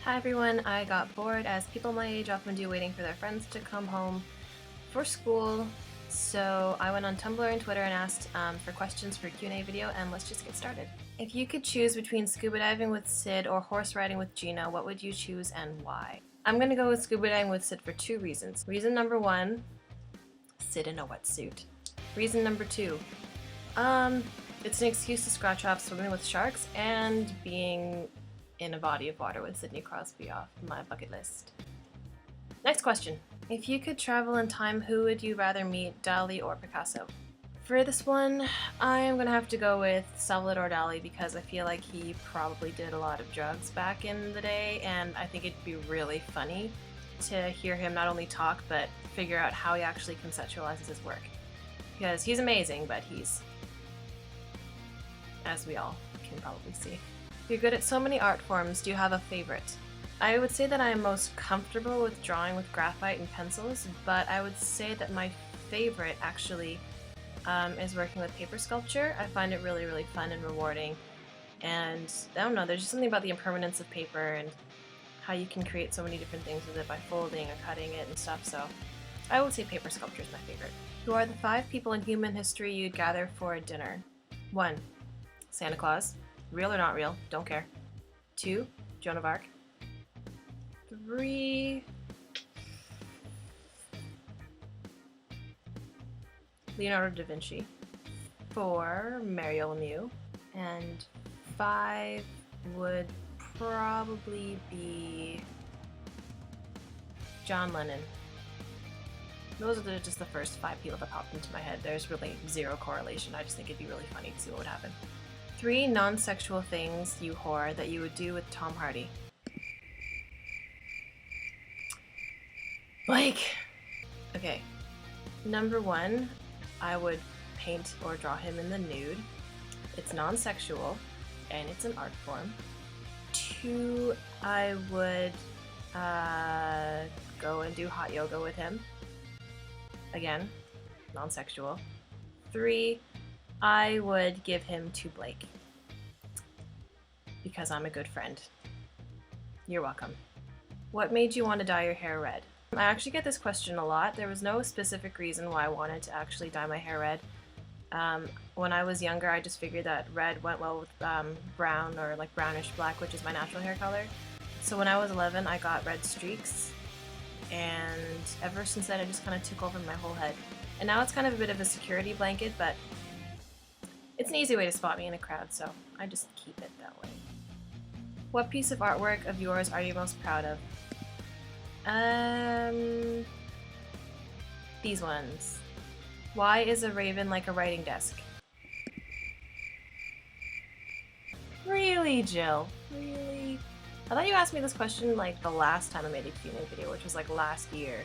Hi everyone, I got bored as people my age often do waiting for their friends to come home for school, so I went on Tumblr and Twitter and asked for questions for a Q&A video, and let's just get started. If you could choose between scuba diving with Sid or horse riding with Gina, what would you choose and why? I'm gonna go with scuba diving with Sid for two reasons. Reason number one, Sid in a wetsuit. Reason number two, it's an excuse to scratch off swimming with sharks and being in a body of water with Sidney Crosby off my bucket list. Next question. If you could travel in time, who would you rather meet, Dali or Picasso? For this one, I am going to have to go with Salvador Dali because I feel like he probably did a lot of drugs back in the day, and I think it'd be really funny to hear him not only talk, but figure out how he actually conceptualizes his work. Because he's amazing, but he's, as we all can probably see. You're good at so many art forms, do you have a favorite? I would say that I am most comfortable with drawing with graphite and pencils, but I would say that my favorite actually is working with paper sculpture. I find it really, really fun and rewarding, and I don't know, there's just something about the impermanence of paper and how you can create so many different things with it by folding or cutting it and stuff, so I would say paper sculpture is my favorite. Who are the 5 people in human history you'd gather for a dinner? 1. Santa Claus. Real or not real, don't care. 2. Joan of Arc. 3. Leonardo da Vinci. 4. Mario Lemieux. And 5 would probably be John Lennon. Those are just the first 5 people that popped into my head. There's really zero correlation. I just think it'd be really funny to see what would happen. 3 non-sexual things, you whore, that you would do with Tom Hardy. Blake! Okay. Number 1, I would paint or draw him in the nude. It's non-sexual, and it's an art form. 2, I would go and do hot yoga with him. Again, non-sexual. 3, I would give him to Blake. Because I'm a good friend. You're welcome. What made you want to dye your hair red? I actually get this question a lot. There was no specific reason why I wanted to actually dye my hair red. When I was younger, I just figured that red went well with brown or like brownish black, which is my natural hair color. So when I was 11, I got red streaks, and ever since then, it just kind of took over my whole head. And now it's kind of a bit of a security blanket, but it's an easy way to spot me in a crowd, so I just keep it that way. What piece of artwork of yours are you most proud of? These ones. Why is a raven like a writing desk? Really, Jill? Really? I thought you asked me this question like the last time I made a Q&A video, which was like last year.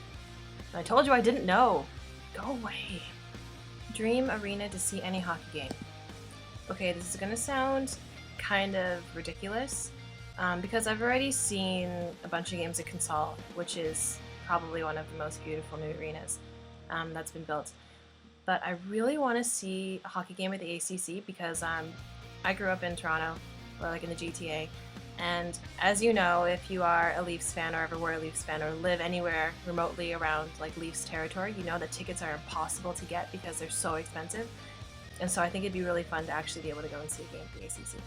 And I told you I didn't know. Go away. Dream arena to see any hockey game. Okay, this is gonna sound kind of ridiculous, because I've already seen a bunch of games at Consol, which is probably one of the most beautiful new arenas that's been built. But I really want to see a hockey game at the ACC because I grew up in Toronto, or like in the GTA, and as you know, if you are a Leafs fan or ever were a Leafs fan or live anywhere remotely around like Leafs territory, you know that tickets are impossible to get because they're so expensive. And so I think it'd be really fun to actually be able to go and see a game at the ACC.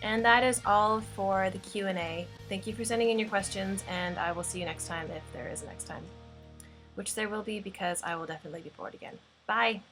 And that is all for the Q&A. Thank you for sending in your questions, and I will see you next time if there is a next time. Which there will be, because I will definitely be bored again. Bye!